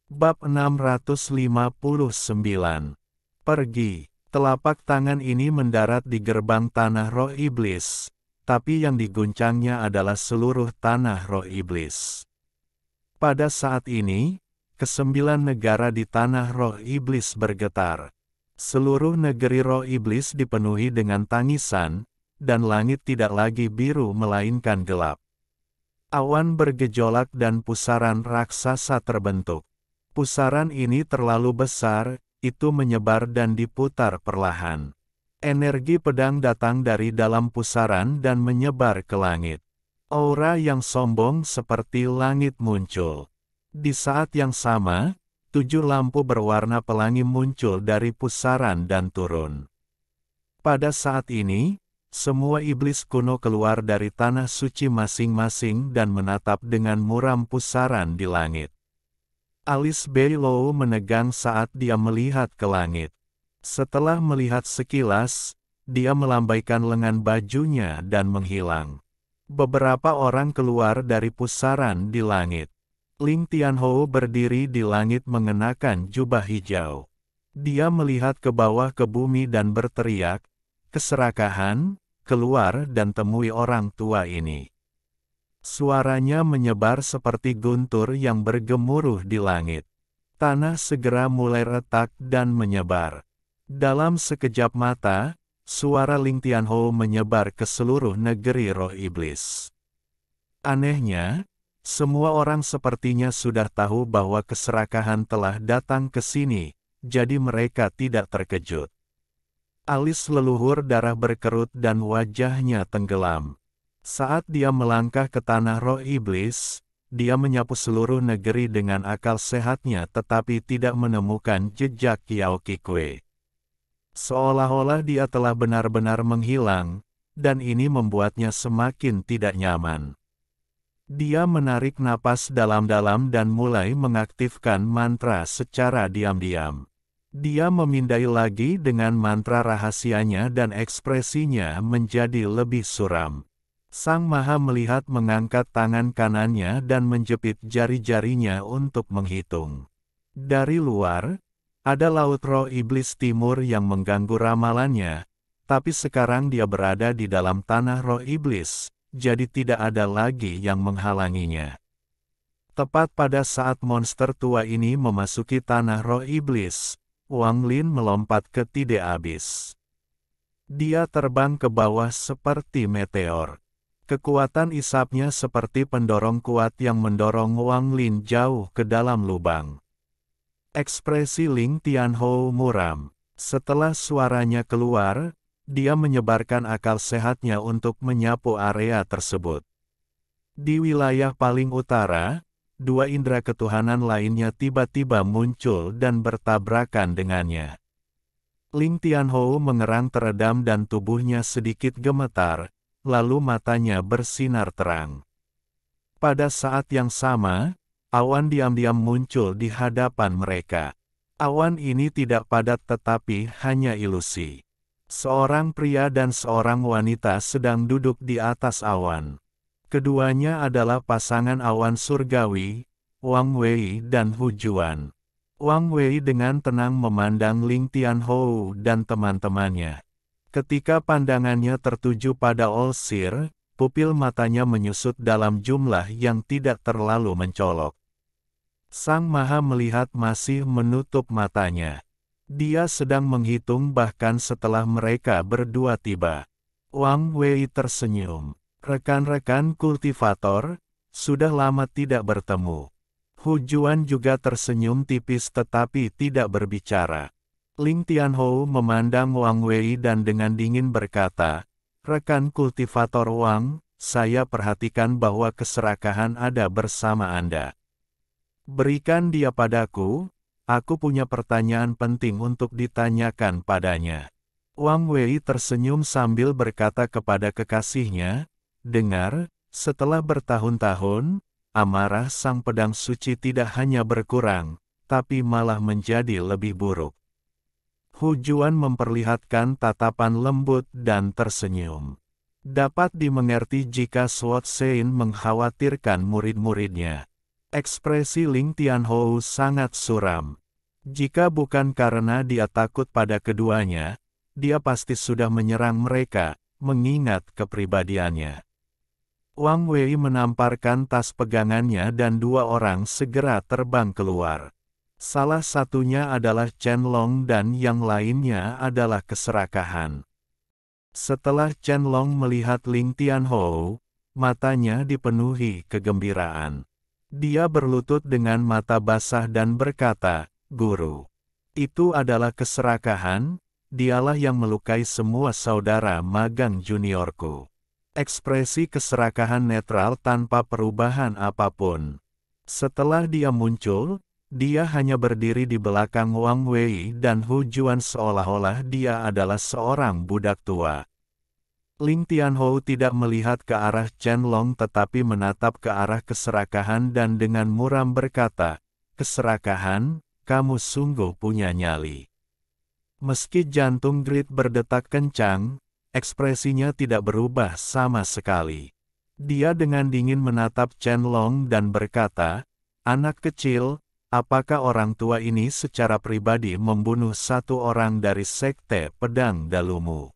Bab 659. Pergi. Telapak tangan ini mendarat di gerbang tanah roh iblis, tapi yang diguncangnya adalah seluruh tanah roh iblis. Pada saat ini, ke-9 negara di tanah roh iblis bergetar. Seluruh negeri roh iblis dipenuhi dengan tangisan, dan langit tidak lagi biru melainkan gelap. Awan bergejolak dan pusaran raksasa terbentuk. Pusaran ini terlalu besar, itu menyebar dan diputar perlahan. Energi pedang datang dari dalam pusaran dan menyebar ke langit. Aura yang sombong seperti langit muncul. Di saat yang sama, 7 lampu berwarna pelangi muncul dari pusaran dan turun. Pada saat ini, semua iblis kuno keluar dari tanah suci masing-masing dan menatap dengan muram pusaran di langit. Alis Beilou menegang saat dia melihat ke langit. Setelah melihat sekilas, dia melambaikan lengan bajunya dan menghilang. Beberapa orang keluar dari pusaran di langit. Ling Tianhou berdiri di langit mengenakan jubah hijau. Dia melihat ke bawah ke bumi dan berteriak, "Keserakahan, keluar dan temui orang tua ini." Suaranya menyebar seperti guntur yang bergemuruh di langit. Tanah segera mulai retak dan menyebar. Dalam sekejap mata, suara Ling Tianhou menyebar ke seluruh negeri roh iblis. Anehnya, semua orang sepertinya sudah tahu bahwa keserakahan telah datang ke sini, jadi mereka tidak terkejut. Alis leluhur darah berkerut dan wajahnya tenggelam. Saat dia melangkah ke tanah roh iblis, dia menyapu seluruh negeri dengan akal sehatnya tetapi tidak menemukan jejak Yao Kikue. Seolah-olah dia telah benar-benar menghilang, dan ini membuatnya semakin tidak nyaman. Dia menarik napas dalam-dalam dan mulai mengaktifkan mantra secara diam-diam. Dia memindai lagi dengan mantra rahasianya dan ekspresinya menjadi lebih suram. Sang Maha Melihat mengangkat tangan kanannya dan menjepit jari-jarinya untuk menghitung. Dari luar, ada laut roh iblis timur yang mengganggu ramalannya, tapi sekarang dia berada di dalam tanah roh iblis, jadi tidak ada lagi yang menghalanginya. Tepat pada saat monster tua ini memasuki tanah roh iblis, Wang Lin melompat ke Tide Abis. Dia terbang ke bawah seperti meteor. Kekuatan isapnya seperti pendorong kuat yang mendorong Wang Lin jauh ke dalam lubang. Ekspresi Ling Tianhou muram. Setelah suaranya keluar, dia menyebarkan akal sehatnya untuk menyapu area tersebut. Di wilayah paling utara, 2 indera ketuhanan lainnya tiba-tiba muncul dan bertabrakan dengannya. Ling Tianhou mengerang teredam dan tubuhnya sedikit gemetar, lalu matanya bersinar terang. Pada saat yang sama, awan diam-diam muncul di hadapan mereka. Awan ini tidak padat tetapi hanya ilusi. Seorang pria dan seorang wanita sedang duduk di atas awan. Keduanya adalah pasangan awan surgawi, Wang Wei dan Hu Juan. Wang Wei dengan tenang memandang Ling Tianhou dan teman-temannya. Ketika pandangannya tertuju pada Olsir, pupil matanya menyusut dalam jumlah yang tidak terlalu mencolok. Sang Maha Melihat masih menutup matanya. Dia sedang menghitung bahkan setelah mereka berdua tiba. Wang Wei tersenyum. Rekan-rekan kultivator, sudah lama tidak bertemu. Hu Juan juga tersenyum tipis tetapi tidak berbicara. Ling Tianhou memandang Wang Wei dan dengan dingin berkata, "Rekan kultivator Wang, saya perhatikan bahwa keserakahan ada bersama Anda. Berikan dia padaku, aku punya pertanyaan penting untuk ditanyakan padanya." Wang Wei tersenyum sambil berkata kepada kekasihnya, "Dengar, setelah bertahun-tahun, amarah sang pedang suci tidak hanya berkurang, tapi malah menjadi lebih buruk." Hu Juan memperlihatkan tatapan lembut dan tersenyum. Dapat dimengerti jika Sword Sein mengkhawatirkan murid-muridnya. Ekspresi Ling Tianhou sangat suram. Jika bukan karena dia takut pada keduanya, dia pasti sudah menyerang mereka, mengingat kepribadiannya. Wang Wei menamparkan tas pegangannya dan dua orang segera terbang keluar. Salah satunya adalah Chen Long dan yang lainnya adalah Keserakahan. Setelah Chen Long melihat Ling Tianhou, matanya dipenuhi kegembiraan. Dia berlutut dengan mata basah dan berkata, "Guru, itu adalah Keserakahan, dialah yang melukai semua saudara magang juniorku." Ekspresi Keserakahan netral tanpa perubahan apapun. Setelah dia muncul, dia hanya berdiri di belakang Wang Wei dan Hu Juan seolah-olah dia adalah seorang budak tua. Ling Tianhou tidak melihat ke arah Chen Long tetapi menatap ke arah Keserakahan dan dengan muram berkata, "Keserakahan, kamu sungguh punya nyali." Meski jantung Grid berdetak kencang, ekspresinya tidak berubah sama sekali. Dia dengan dingin menatap Chen Long dan berkata, "Anak kecil, apakah orang tua ini secara pribadi membunuh satu orang dari sekte pedang dalumu?"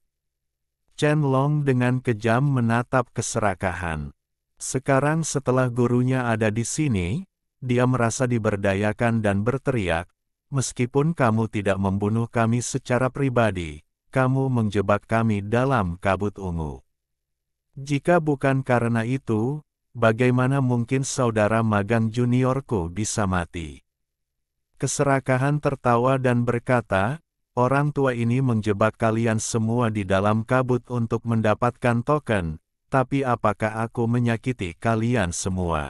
Chen Long dengan kejam menatap Keserakahan. Sekarang setelah gurunya ada di sini, dia merasa diberdayakan dan berteriak, "Meskipun kamu tidak membunuh kami secara pribadi, kamu menjebak kami dalam kabut ungu. Jika bukan karena itu, bagaimana mungkin saudara magang juniorku bisa mati?" Keserakahan tertawa dan berkata, "Orang tua ini menjebak kalian semua di dalam kabut untuk mendapatkan token, tapi apakah aku menyakiti kalian semua?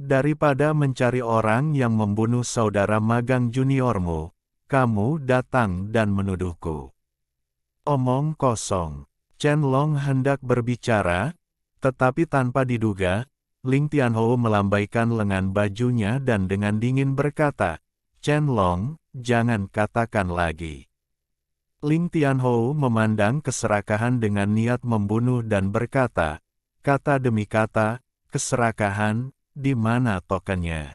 Daripada mencari orang yang membunuh saudara magang juniormu, kamu datang dan menuduhku." Omong kosong. Chen Long hendak berbicara, tetapi tanpa diduga, Ling Tianhou melambaikan lengan bajunya dan dengan dingin berkata, "Chen Long, jangan katakan lagi." Ling Tianhou memandang Keserakahan dengan niat membunuh dan berkata, kata demi kata, "Keserakahan, di mana tokennya?"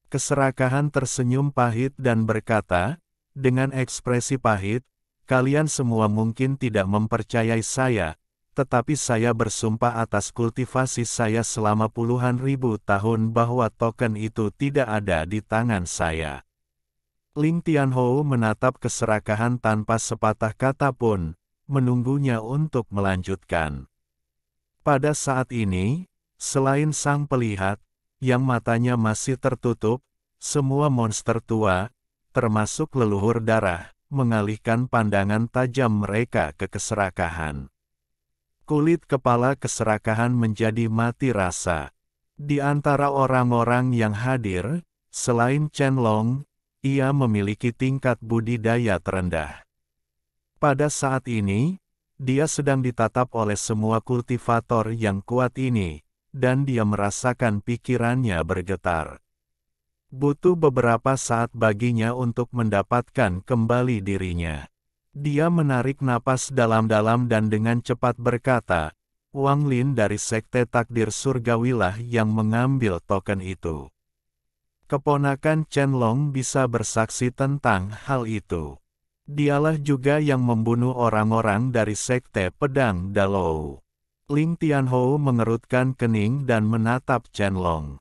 Keserakahan tersenyum pahit dan berkata, dengan ekspresi pahit, "Kalian semua mungkin tidak mempercayai saya, tetapi saya bersumpah atas kultivasi saya selama puluhan ribu tahun bahwa token itu tidak ada di tangan saya." Ling Tianhou menatap Keserakahan tanpa sepatah kata pun, menunggunya untuk melanjutkan. Pada saat ini, selain sang pelihat, yang matanya masih tertutup, semua monster tua, termasuk leluhur darah, mengalihkan pandangan tajam mereka ke Keserakahan. Kulit kepala Keserakahan menjadi mati rasa. Di antara orang-orang yang hadir, selain Chen Long, ia memiliki tingkat budidaya terendah. Pada saat ini, dia sedang ditatap oleh semua kultivator yang kuat ini, dan dia merasakan pikirannya bergetar. Butuh beberapa saat baginya untuk mendapatkan kembali dirinya. Dia menarik napas dalam-dalam dan dengan cepat berkata, "Wang Lin dari Sekte Takdir Surgawilah yang mengambil token itu." Keponakan Chen Long bisa bersaksi tentang hal itu. Dialah juga yang membunuh orang-orang dari Sekte Pedang Dalou. Ling Tianhou mengerutkan kening dan menatap Chen Long.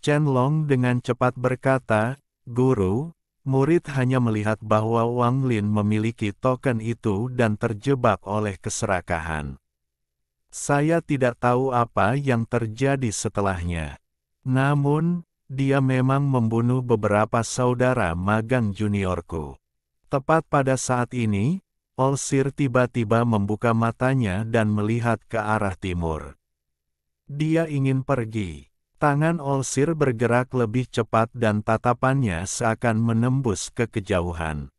Chen Long dengan cepat berkata, "Guru, murid hanya melihat bahwa Wang Lin memiliki token itu dan terjebak oleh Keserakahan. Saya tidak tahu apa yang terjadi setelahnya. Namun, dia memang membunuh beberapa saudara magang juniorku." Tepat pada saat ini, Olsir tiba-tiba membuka matanya dan melihat ke arah timur. Dia ingin pergi. Tangan Olsir bergerak lebih cepat dan tatapannya seakan menembus ke kejauhan.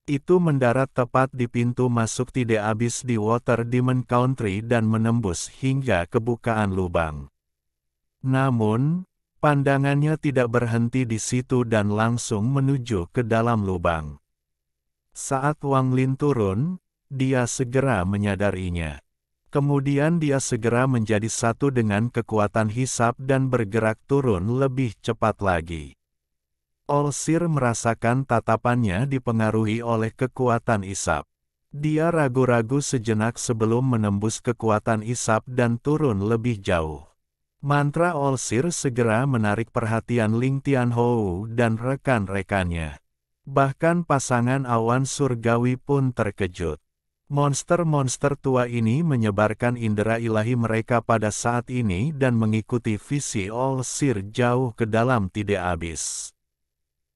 Itu mendarat tepat di pintu masuk Tide Abyss di Water Demon Country dan menembus hingga ke bukaan lubang. Namun, pandangannya tidak berhenti di situ dan langsung menuju ke dalam lubang. Saat Wang Lin turun, dia segera menyadarinya. Kemudian dia segera menjadi satu dengan kekuatan hisab dan bergerak turun lebih cepat lagi. Olsir merasakan tatapannya dipengaruhi oleh kekuatan isap. Dia ragu-ragu sejenak sebelum menembus kekuatan isap dan turun lebih jauh. Mantra Olsir segera menarik perhatian Ling Tianhou dan rekan-rekannya. Bahkan pasangan awan surgawi pun terkejut. Monster-monster tua ini menyebarkan indera ilahi mereka pada saat ini dan mengikuti visi Olsir jauh ke dalam Tide Abyss.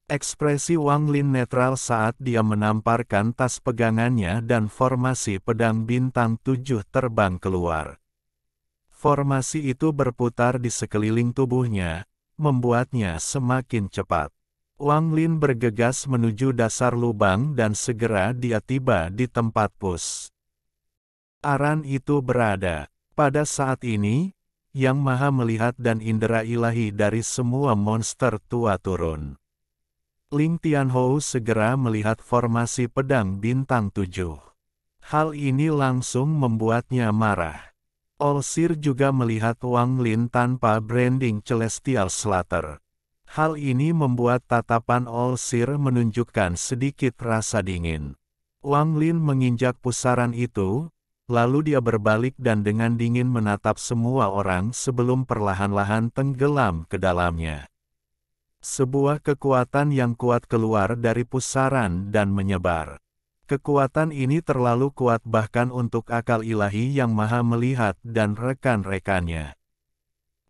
Ekspresi Wang Lin netral saat dia menamparkan tas pegangannya dan formasi pedang bintang 7 terbang keluar. Formasi itu berputar di sekeliling tubuhnya, membuatnya semakin cepat. Wang Lin bergegas menuju dasar lubang dan segera dia tiba di tempat pus. Aran itu berada. Pada saat ini, Yang Maha melihat dan indera ilahi dari semua monster tua turun. Ling Tianhou segera melihat formasi pedang bintang 7. Hal ini langsung membuatnya marah. Olsir juga melihat Wang Lin tanpa branding Celestial Slaughter. Hal ini membuat tatapan Olsir menunjukkan sedikit rasa dingin. Wang Lin menginjak pusaran itu, lalu dia berbalik dan dengan dingin menatap semua orang sebelum perlahan-lahan tenggelam ke dalamnya. Sebuah kekuatan yang kuat keluar dari pusaran dan menyebar. Kekuatan ini terlalu kuat bahkan untuk akal ilahi yang maha melihat dan rekan-rekannya.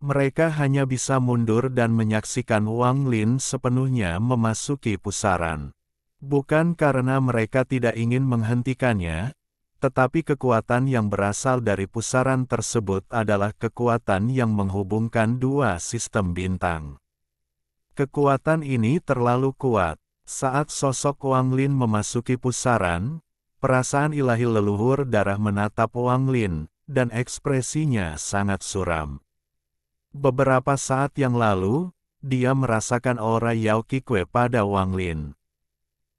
Mereka hanya bisa mundur dan menyaksikan Wang Lin sepenuhnya memasuki pusaran. Bukan karena mereka tidak ingin menghentikannya, tetapi kekuatan yang berasal dari pusaran tersebut adalah kekuatan yang menghubungkan dua sistem bintang. Kekuatan ini terlalu kuat. Saat sosok Wang Lin memasuki pusaran, perasaan ilahi leluhur darah menatap Wang Lin, dan ekspresinya sangat suram. Beberapa saat yang lalu, dia merasakan aura Yao Qikue pada Wang Lin.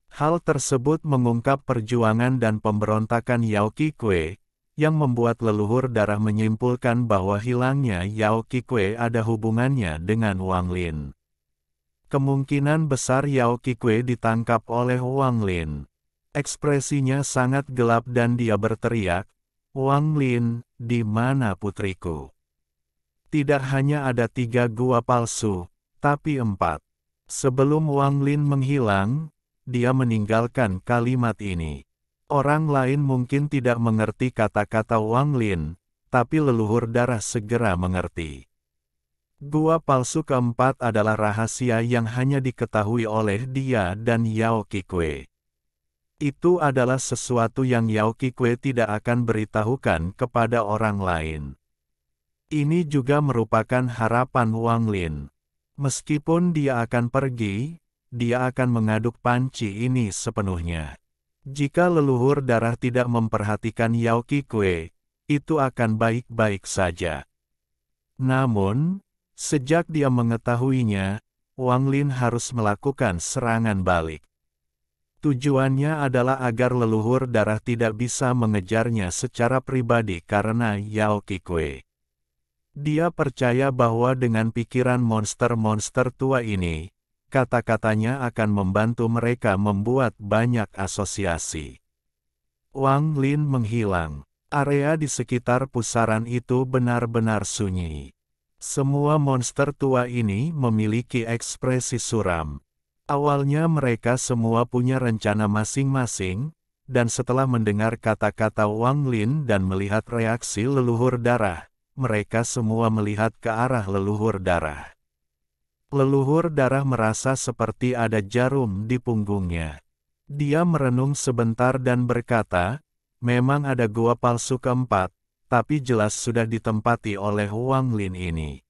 Hal tersebut mengungkap perjuangan dan pemberontakan Yao Qikue, yang membuat leluhur darah menyimpulkan bahwa hilangnya Yao Qikue ada hubungannya dengan Wang Lin. Kemungkinan besar Yao Qikue ditangkap oleh Wang Lin. Ekspresinya sangat gelap dan dia berteriak, "Wang Lin, di mana putriku?" Tidak hanya ada 3 gua palsu, tapi 4. Sebelum Wang Lin menghilang, dia meninggalkan kalimat ini. Orang lain mungkin tidak mengerti kata-kata Wang Lin, tapi leluhur darah segera mengerti. Gua palsu keempat adalah rahasia yang hanya diketahui oleh dia dan Yao Qikue. Itu adalah sesuatu yang Yao Qikue tidak akan beritahukan kepada orang lain. Ini juga merupakan harapan Wang Lin. Meskipun dia akan pergi, dia akan mengaduk panci ini sepenuhnya. Jika leluhur darah tidak memperhatikan Yao Qikue, itu akan baik-baik saja. Namun, sejak dia mengetahuinya, Wang Lin harus melakukan serangan balik. Tujuannya adalah agar leluhur darah tidak bisa mengejarnya secara pribadi karena Yao Qikue. Dia percaya bahwa dengan pikiran monster-monster tua ini, kata-katanya akan membantu mereka membuat banyak asosiasi. Wang Lin menghilang. Area di sekitar pusaran itu benar-benar sunyi. Semua monster tua ini memiliki ekspresi suram. Awalnya mereka semua punya rencana masing-masing, dan setelah mendengar kata-kata Wang Lin dan melihat reaksi leluhur darah, mereka semua melihat ke arah leluhur darah. Leluhur darah merasa seperti ada jarum di punggungnya. Dia merenung sebentar dan berkata, "Memang ada gua palsu keempat, tapi jelas sudah ditempati oleh Wang Lin ini.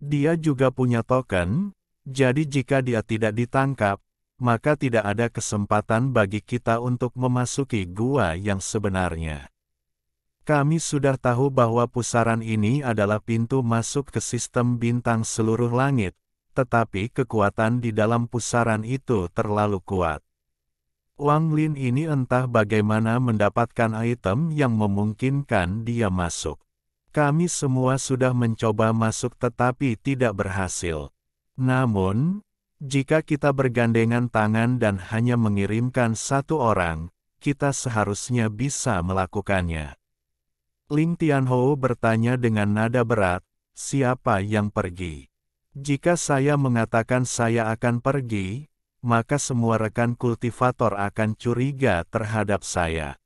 Dia juga punya token, jadi jika dia tidak ditangkap, maka tidak ada kesempatan bagi kita untuk memasuki gua yang sebenarnya. Kami sudah tahu bahwa pusaran ini adalah pintu masuk ke sistem bintang seluruh langit, tetapi kekuatan di dalam pusaran itu terlalu kuat. Wang Lin ini entah bagaimana mendapatkan item yang memungkinkan dia masuk. Kami semua sudah mencoba masuk tetapi tidak berhasil. Namun, jika kita bergandengan tangan dan hanya mengirimkan satu orang, kita seharusnya bisa melakukannya. Ling Tianhou bertanya dengan nada berat, siapa yang pergi? Jika saya mengatakan saya akan pergi, maka semua rekan kultivator akan curiga terhadap saya.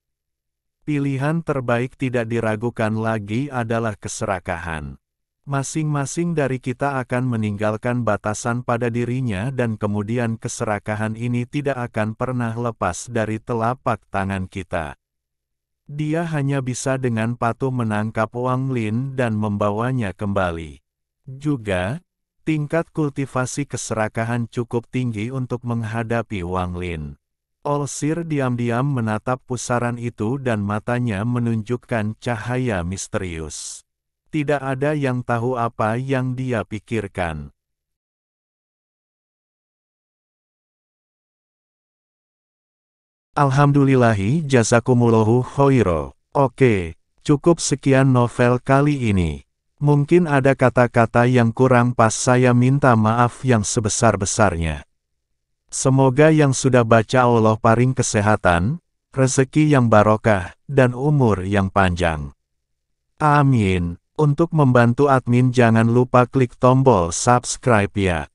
Pilihan terbaik tidak diragukan lagi adalah keserakahan. Masing-masing dari kita akan meninggalkan batasan pada dirinya dan kemudian keserakahan ini tidak akan pernah lepas dari telapak tangan kita. Dia hanya bisa dengan patuh menangkap Wang Lin dan membawanya kembali. Juga, tingkat kultivasi keserakahan cukup tinggi untuk menghadapi Wang Lin. Olsir diam-diam menatap pusaran itu dan matanya menunjukkan cahaya misterius. Tidak ada yang tahu apa yang dia pikirkan. Alhamdulillahi jazakumullahu khoiro. Oke, cukup sekian novel kali ini. Mungkin ada kata-kata yang kurang pas, saya minta maaf yang sebesar-besarnya. Semoga yang sudah baca Allah paring kesehatan, rezeki yang barokah, dan umur yang panjang. Amin. Untuk membantu admin jangan lupa klik tombol subscribe ya.